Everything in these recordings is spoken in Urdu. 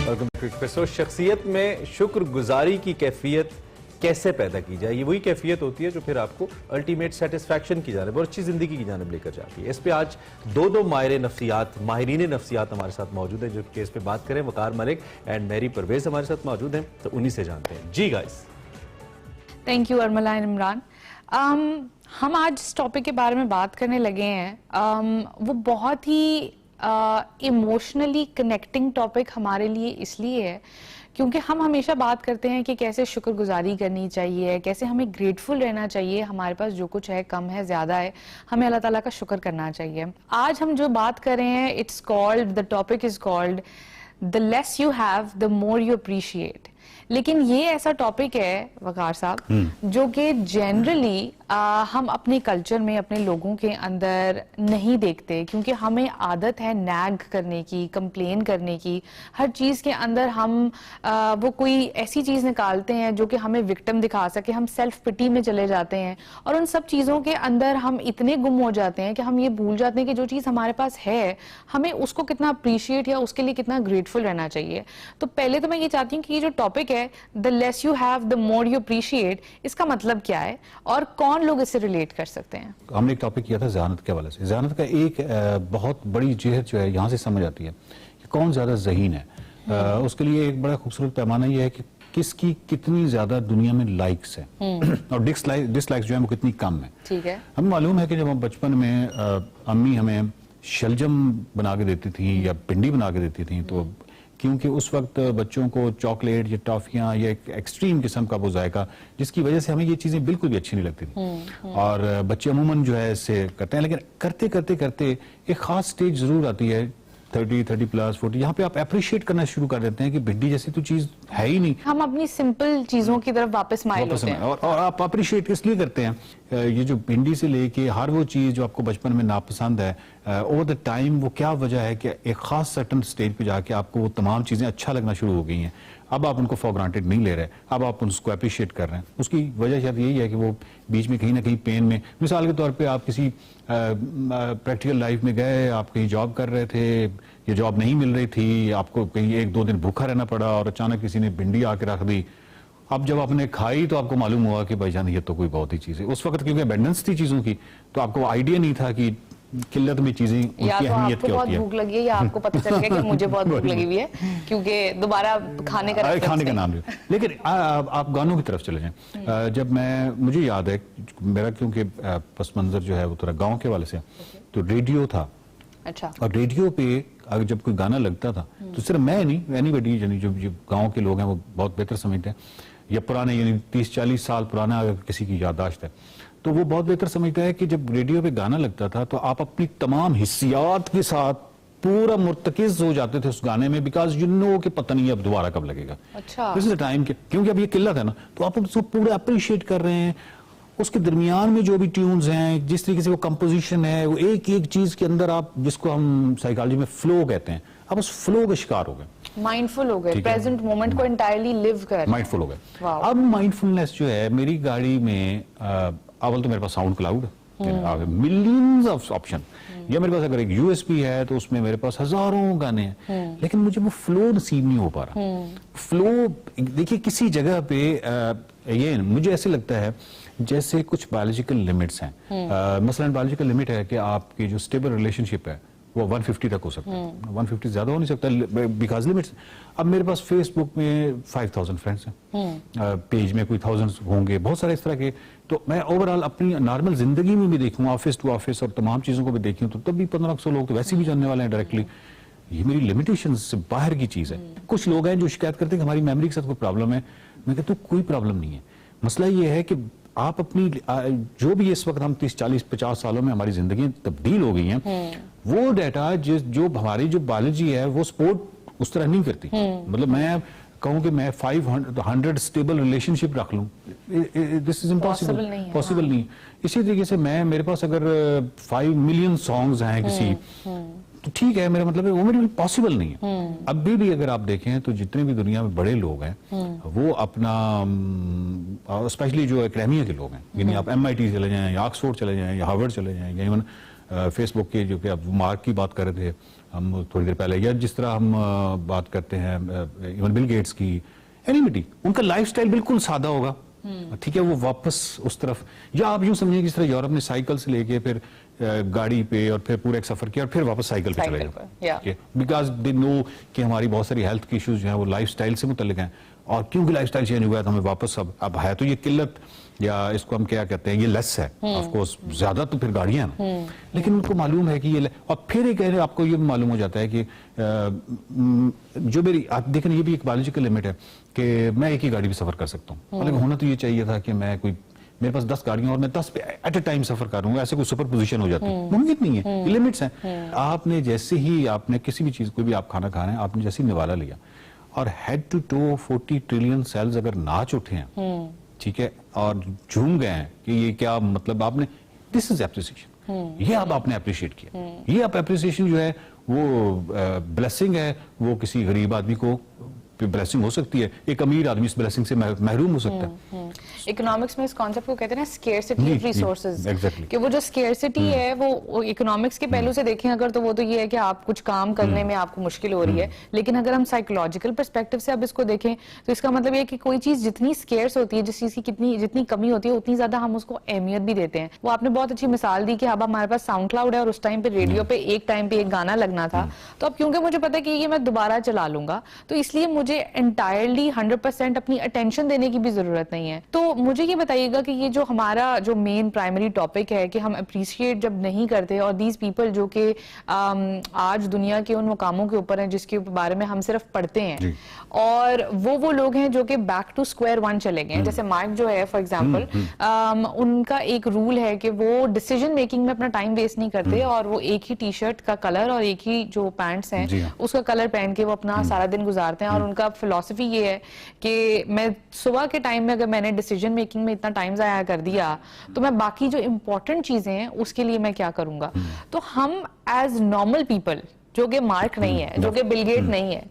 شخصیت میں شکر گزاری کی کیفیت کیسے پیدا کی جائے؟ یہ وہی کیفیت ہوتی ہے جو پھر آپ کو الٹیمیٹ سیٹسفیکشن کی جانب اور اچھی زندگی کی جانب لے کر جاتی ہے. اس پہ آج دو ماہرین نفسیات ہمارے ساتھ موجود ہیں جو کہ اس پہ بات کریں. وقار ملک اینڈ میری پرویز ہمارے ساتھ موجود ہیں, تو انہی سے جانتے ہیں. جی guys. Thank you Urmila Imran. ہم آج اس ٹاپک کے بارے میں بات کرنے لگے ہیں. وہ بہت ہی ایموشنلی کنیکٹنگ ٹاپک ہمارے لیے اس لیے ہے کیونکہ ہم ہمیشہ بات کرتے ہیں کہ کیسے شکر گزاری کرنی چاہیے, کیسے ہمیں گریٹفل رہنا چاہیے. ہمارے پاس جو کچھ ہے, کم ہے زیادہ ہے, ہمیں اللہ تعالیٰ کا شکر کرنا چاہیے. آج ہم جو بات کر رہے ہیں, the topic is called the less you have the more you appreciate. لیکن یہ ایسا ٹاپک ہے وقار صاحب جو کہ جنرلی ہم اپنے کلچر میں اپنے لوگوں کے اندر نہیں دیکھتے, کیونکہ ہمیں عادت ہے نیگ کرنے کی, کمپلین کرنے کی. ہر چیز کے اندر ہم وہ کوئی ایسی چیز نکالتے ہیں جو کہ ہمیں وکٹم دکھا سکے. ہم سیلف پٹی میں چلے جاتے ہیں اور ان سب چیزوں کے اندر ہم اتنے گم ہو جاتے ہیں کہ ہم یہ بھول جاتے ہیں کہ جو چیز ہمارے پاس ہے ہمیں اس کو کتنا اپریشیٹ یا اس کے لیے کتنا گریٹفل رہنا چاہیے. تو پہلے تو میں یہ چاہتی ہوں کہ یہ جو ٹاپک ہے the less you have the more you appreciate, اس کا مطلب کیا ہے اور کون لوگ اس سے ریلیٹ کر سکتے ہیں؟ ہم نے ایک ٹاپک کیا تھا ذہانت کے حوالے سے. ذہانت کا ایک بہت بڑی جہت جو ہے یہاں سے سمجھ آتی ہے کہ کون زیادہ ذہین ہے. اس کے لیے ایک بڑا خوبصورت پیمانہ یہ ہے کہ کس کی کتنی زیادہ دنیا میں لائکس ہیں اور ڈس لائکس جو ہے وہ کتنی کم ہے. ٹھیک ہے. ہمیں معلوم ہے کہ جب ہم بچپن میں امی ہمیں شلجم بنا کے دیتی تھیں یا پنڈی بنا کے دیتی تھیں, تو کیونکہ اس وقت بچوں کو چاکلیٹ یا ٹافیاں یا ایک ایکسٹریم قسم کا وہ ذائقہ جس کی وجہ سے ہمیں یہ چیزیں بالکل بھی اچھی نہیں لگتی تھیں, اور بچے عموماً جو ہے اس سے کرتے ہیں. لیکن کرتے کرتے کرتے ایک خاص سٹیج ضرور آتی ہے 30 پلس 40, یہاں پہ آپ اپریشیٹ کرنا شروع کر دیتے ہیں کہ بھنڈی جیسی تو چیز ہے ہی نہیں. ہم اپنی سمپل چیزوں کی طرف واپس مائل ہوتے ہیں اور آپ اپریشیٹ اس لیے کرتے ہیں. یہ جو بھنڈی سے لے کے ہر وہ چیز جو آپ کو بچپن میں ناپسند ہے, اوور دا ٹائم وہ کیا وجہ ہے کہ ایک خاص سرٹن سٹیج پہ جا کے آپ کو وہ تمام چیزیں اچھا لگنا شروع ہو گئی ہیں. اب آپ ان کو فار گرانٹیڈ نہیں لے رہے, اب آپ اس کو اپریشیٹ کر رہے ہیں. اس کی وجہ شاید یہی ہے کہ وہ بیچ میں کہیں نہ کہیں پین میں, مثال کے طور پہ آپ کسی پریکٹیکل لائف میں گئے, آپ کہیں جاب کر رہے تھے, یہ جاب نہیں مل رہی تھی, آپ کو کہیں 1-2 دن بھوکا رہنا پڑا اور اچانک کسی نے بھنڈی آ کے رکھ دی. اب جب آپ نے کھائی تو آپ کو معلوم ہوا کہ بھائی جان یہ تو کوئی بہت ہی چیز ہے. اس وقت کیونکہ ابنڈنس تھی چیزوں کی تو آپ کو آئیڈیا نہیں تھا کہ قلت میں چیزیں ان کی اہمیت کیا ہوتی ہے. یا تو آپ کو بہت بھوک لگی ہے یا آپ کو پتہ چل گیا کہ مجھے بہت بھوک لگی ہوئی ہے کیونکہ دوبارہ کھانے کا نام لیا. لیکن آپ گانوں کی طرف چلے جائیں. جب مجھے یاد ہے میرا کیونکہ پس منظر جو ہے وہ تھوڑا گاؤں کے والے سے, تو ریڈیو تھا. اچھا. اور ریڈیو پہ اگر جب کوئی گانا لگتا تھا تو صرف میں نہیں, اینی بڈی یعنی جو گاؤں کے لوگ ہیں وہ بہت بہتر سمجھتے ہیں, یا پرانے یعنی 30-40 سال پرانا اگر کسی کی یادداشت ہے تو وہ بہت بہتر سمجھتا ہے کہ جب ریڈیو پہ گانا لگتا تھا تو آپ اپنی تمام حسیات کے ساتھ پورا مرتکز ہو جاتے تھے اس گانے میں, بیکاز یو نو کہ پتہ نہیں اب دوبارہ کب لگے گا. اچھا. دس از اے ٹائم کیونکہ اب یہ قلت ہے نا, تو آپ اس کو پورا اپریشیٹ کر رہے ہیں. اس کے درمیان میں جو بھی ٹیونز ہیں, جس طریقے سے وہ کمپوزیشن ہے, وہ ایک چیز کے اندر آپ جس کو ہم سائیکالوجی میں فلو کہتے ہیں, آپ اس فلو کا شکار ہو گئے, مائنڈفل ہو گئے, پریزنٹ مومنٹ کو انٹائرلی لیو کر مائنڈفل ہو گئے. اب مائنڈفلنس جو ہے میری گاڑی میں, اول تو میرے پاس SoundCloud, millions of option, یا میرے پاس اگر ایک USB ہے تو اس میں میرے پاس ہزاروں گانے ہیں, لیکن مجھے وہ فلو نصیب نہیں ہو پا رہا. فلو دیکھیے کسی جگہ پہ یہ مجھے ایسے لگتا ہے جیسے کچھ بایولوجیکل لمٹس ہیں. مثلا بایولوجیکل لمٹ ہے کہ آپ کی جو اسٹیبل ریلیشن شپ ہے وہ 150 تک ہو سکتا ہے, 150 زیادہ ہو نہیں سکتا بیکاز لمٹس. اب میرے پاس فیس بک میں 5000 فرینڈس ہیں, پیج میں کوئی 1000 ہوں گے, بہت سارے اس طرح کے. تو میں اوورآل اپنی نارمل زندگی میں بھی دیکھوں, آفس ٹو آفس اور تمام چیزوں کو بھی دیکھوں, تو تب بھی 1500 لوگ تو ویسے بھی جاننے والے ہیں ڈائریکٹلی. یہ میری لمیٹیشن سے باہر کی چیز ہے. کچھ لوگ ہیں جو شکایت کرتے ہیں کہ ہماری میموری کے ساتھ کوئی پرابلم ہے. میں کہتا ہوں کوئی پرابلم نہیں ہے. مسئلہ یہ ہے کہ آپ اپنی جو بھی اس وقت ہم 30-40-50 سالوں میں ہماری زندگیاں تبدیل ہو گئی ہیں, وہ ڈیٹا جو ہماری جو بایولوجی ہے وہ سپورٹ اس طرح نہیں کرتی. مطلب میں کہوں کہ میں 500 اسٹیبل ریلیشن شپ رکھ لوں, دس از امپاسبل, پاسبل نہیں. اسی طریقے سے میرے پاس اگر 5 ملین سانگز ہیں کسی, تو ٹھیک ہے, میرا مطلب ہے وہ میرے پاسبل نہیں ہے. اب بھی اگر آپ دیکھیں تو جتنے بھی دنیا میں بڑے لوگ ہیں وہ اپنا, اسپیشلی جو اکیڈیمیا کے لوگ ہیں, یعنی آپ MIT چلے جائیں یا آکسفورڈ چلے جائیں یا ہارورڈ چلے جائیں یا ایون فیس بک کے جو کہ اب مارک کی بات کر رہے تھے ہم تھوڑی دیر پہلے, یا جس طرح ہم بات کرتے ہیں ایون بل گیٹس کی, اینیمیٹی, ان کا لائف سٹائل بالکل سادہ ہوگا, ٹھیک ہے, وہ واپس اس طرف, یا آپ یوں سمجھیں جس طرح یورپ نے سائیکل سے لے کے پھر گاڑی پہ اور پھر پورا ایک سفر کیا اور پھر واپس سائیکل پہ چلے گئے, بیکاز دے نو کہ ہماری بہت ساری ہیلتھ کے ایشوز جو ہیں وہ لائف سٹائل سے متعلق ہیں, اور کیونکہ لائف سٹائل چینج ہوا ہے تو ہمیں واپس اب ہے تو یہ قلت, یا اس کو ہم کیا کہتے ہیں, یہ لیس ہے آف کورس, زیادہ تو پھر گاڑیاں ہیں, لیکن ان کو معلوم ہے کہ یہ, اور پھر ایک آپ کو یہ معلوم ہو جاتا ہے کہ جو میری, آپ دیکھیں یہ بھی ایک بایولوجیکل لمٹ ہے کہ میں ایک ہی گاڑی پہ سفر کر سکتا ہوں, حالانکہ ہونا تو یہ چاہیے تھا کہ میں کوئی, میرے پاس 10 گاڑیاں اور میں 10 پہ ایٹ اے ٹائم سفر کر رہا ہوں, ایسے کوئی سپر پوزیشن ہو جاتی ہے, ممکن نہیں ہے, یہ لمٹس ہیں. آپ نے جیسے ہی آپ نے کسی بھی چیز, کوئی بھی آپ کھانا کھا رہے ہیں, آپ نے جیسے ہی نوالا لیا اور head to toe 40 trillion cells اگر ناچ اٹھے ہیں, ٹھیک ہے, اور جھوم گئے ہیں کہ یہ کیا مطلب, آپ نے, دس از اپریسیشن, یہ آپ نے اپریشیٹ کیا, یہ آپ اپریسیشن جو ہے وہ بلیسنگ ہے, وہ کسی غریب آدمی کو بلیسنگ ہو سکتی ہے, ایک امیر آدمی اس بلیسنگ سے محروم ہو سکتا ہے. اکنامکس میں اس کانسیپٹ کو کہتے ہیں نا اسکیئرسٹی آف ریسورسز, کہ وہ جو اسکیئرسٹی ہے وہ اکنامکس کے پہلو سے دیکھیں اگر تو وہ تو یہ ہے کہ آپ کچھ کام کرنے میں آپ کو مشکل ہو رہی ہے, لیکن اگر ہم سائیکولوجیکل پرسپیکٹو سے اب اس کو دیکھیں تو اس کا مطلب یہ ہے کہ کوئی چیز جتنی اسکیئرس ہوتی ہے, جس چیز کی جتنی کمی ہوتی ہے, اتنی زیادہ ہم اس کو اہمیت بھی دیتے ہیں. وہ آپ نے بہت اچھی مثال دی کہ اب ہمارے پاس ساؤنڈ کلاؤڈ ہے اور اس ٹائم پہ ریڈیو پہ ایک ٹائم پہ ایک گانا لگنا تھا, تو اب کیونکہ مجھے پتا ہے کہ یہ میں دوبارہ چلا لوں گا, تو اس لیے مجھے انٹائرلی 100% اپنی اٹینشن دینے کی بھی ضرورت نہیں ہے. تو مجھے یہ بتائیے گا کہ یہ جو ہمارا جو مین پرائمری ٹاپک ہے کہ ہم اپریشیٹ جب نہیں کرتے, اور دیز پیپل جو کہ آج دنیا کے ان مقاموں کے اوپر ہیں جس کے بارے میں ہم صرف پڑھتے ہیں, اور وہ لوگ ہیں جو کہ بیک ٹو اسکوائر ون چلے گئے ہیں. جیسے مائک جو ہے فار ایگزامپل, ان کا ایک رول ہے کہ وہ ڈیسیجن میکنگ میں اپنا ٹائم ویسٹ نہیں کرتے, اور وہ ایک ہی ٹی شرٹ کا کلر اور ایک ہی جو پینٹس ہیں اس کا کلر پہن کے وہ اپنا سارا دن گزارتے ہیں, اور ان کا فلسفی یہ ہے کہ میں صبح کے ٹائم میں اگر میں نے ڈیسیجن میکنگ میں اتنا ٹائم ضائع کر دیا تو میں باقی جو امپورٹنٹ چیزیں ہیں اس کے لیے میں کیا کروں گا. تو ہم ایز نارمل پیپل جو کہ مارک نہیں ہے, جو کہ بل گیٹ نہیں ہے,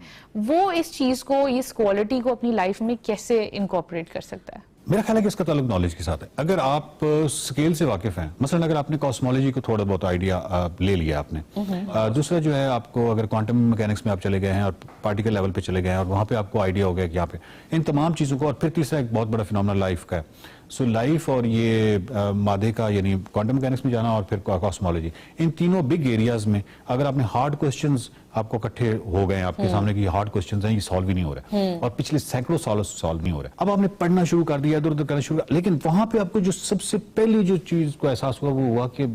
وہ اس چیز کو, اس کوالٹی کو اپنی لائف میں کیسے انکارپوریٹ کر سکتا ہے؟ میرا خیال ہے کہ اس کا تعلق نالج کے ساتھ ہے. اگر آپ اسکیل سے واقف ہیں, مثلا اگر آپ نے کاسمولوجی کو تھوڑا بہت آئیڈیا لے لیا آپ نے, دوسرا جو ہے آپ کو اگر کوانٹم میکینکس میں آپ چلے گئے ہیں اور پارٹیکل لیول پہ چلے گئے ہیں اور وہاں پہ آپ کو آئیڈیا ہو گیا کہ یہاں پہ ان تمام چیزوں کو, اور پھر تیسرا ایک بہت بڑا فینومنا لائف کا ہے. سو لائف اور یہ مادے کا, یعنی کوانٹم میکینکس میں جانا اور پھر کاسمولوجی, ان تینوں بگ ایریاز میں اگر آپ نے ہارڈ کوسچنز آپ کو اکٹھے ہو گئے ہیں آپ کے سامنے کہ یہ ہارڈ کوسچنز ہیں, یہ سالو ہی نہیں ہو رہے, اور پچھلے سینکڑوں سالوں سے سالو نہیں ہو رہے, اب آپ نے پڑھنا شروع کر دیا, ادھر ادھر کرنا شروع کر, لیکن وہاں پہ آپ کو جو سب سے پہلی جو چیز کو احساس ہوا وہ ہوا کہ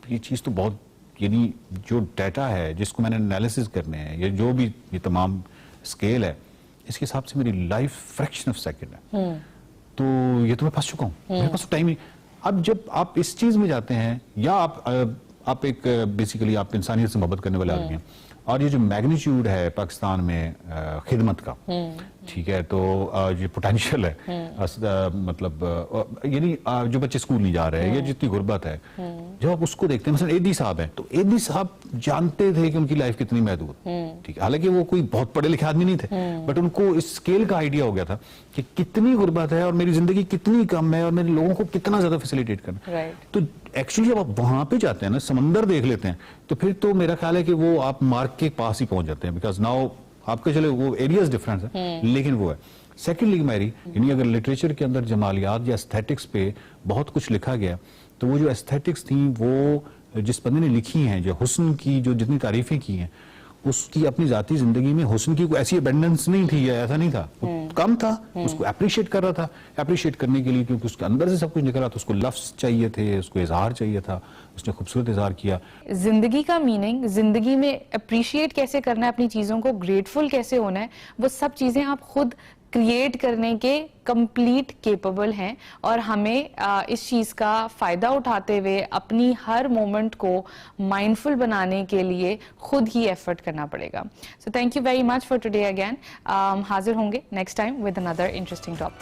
یہ چیز تو بہت, یعنی جو ڈیٹا ہے جس کو میں نے انالیسز کرنے ہیں, یا جو بھی یہ تمام اسکیل ہے, اس کے حساب سے میری لائف فریکشن آف سیکنڈ ہے, تو یہ تو میں پھنس چکا ہوں, میرے پاس ٹائم ہی. اب جب آپ اس چیز میں جاتے ہیں, یا آپ ایک بیسیکلی آپ انسانیت سے محبت کرنے والے آدمی ہیں, اور یہ جو میگنیچیوڈ ہے پاکستان میں خدمت کا, ٹھیک ہے, تو یہ پوٹینشیل ہے, مطلب یعنی جو بچے اسکول نہیں جا رہے ہیں, یا جتنی غربت ہے, جب آپ اس کو دیکھتے ہیں, مثلا ایدی صاحب ہیں, تو ایدی صاحب جانتے تھے کہ ان کی لائف کتنی محدود, ٹھیک ہے, حالانکہ وہ کوئی بہت پڑھے لکھے آدمی نہیں تھے, بٹ ان کو اس اسکیل کا آئیڈیا ہو گیا تھا کہ کتنی غربت ہے اور میری زندگی کتنی کم ہے اور میرے لوگوں کو کتنا زیادہ فیسیلیٹیٹ کرنا. تو ایکچولی جب آپ وہاں پہ جاتے ہیں نا, سمندر دیکھ لیتے ہیں, تو پھر تو میرا خیال ہے کہ وہ آپ مارک کے پاس ہی پہنچ جاتے ہیں, بیکاز ناؤ آپ کے چلے وہ ایریاز ڈفرینس ہیں, لیکن وہ ہے. سیکنڈلی میری, یعنی اگر لٹریچر کے اندر جمالیات یا ایستھیٹکس پہ بہت کچھ لکھا گیا, تو وہ جو ایستھیٹکس تھیں وہ جس بندے نے لکھی ہیں, جو حسن کی جو جتنی تعریفیں کی ہیں, اس کی اپنی ذاتی زندگی میں حسن کی کوئی ایسی ابنڈنس نہیں تھی, یا ایسا نہیں تھا, کم تھا, اس کو اپریشیٹ کر رہا تھا. اپریشیٹ کرنے کے لیے کیونکہ اس کے اندر سے سب کچھ نکل رہا تھا, اس کو لفظ چاہیے تھے, اس کو اظہار چاہیے تھا, اس نے خوبصورت اظہار کیا. زندگی کا میننگ, زندگی میں اپریشیٹ کیسے کرنا ہے اپنی چیزوں کو, گریٹفل کیسے ہونا ہے, وہ سب چیزیں آپ خود کریٹ کرنے کے کمپلیٹ کیپیبل ہیں, اور ہمیں اس چیز کا فائدہ اٹھاتے ہوئے اپنی ہر مومنٹ کو مائنڈفل بنانے کے لیے خود ہی ایفرٹ کرنا پڑے گا. So thank you very much for today again. حاضر ہوں گے next time with another interesting topic.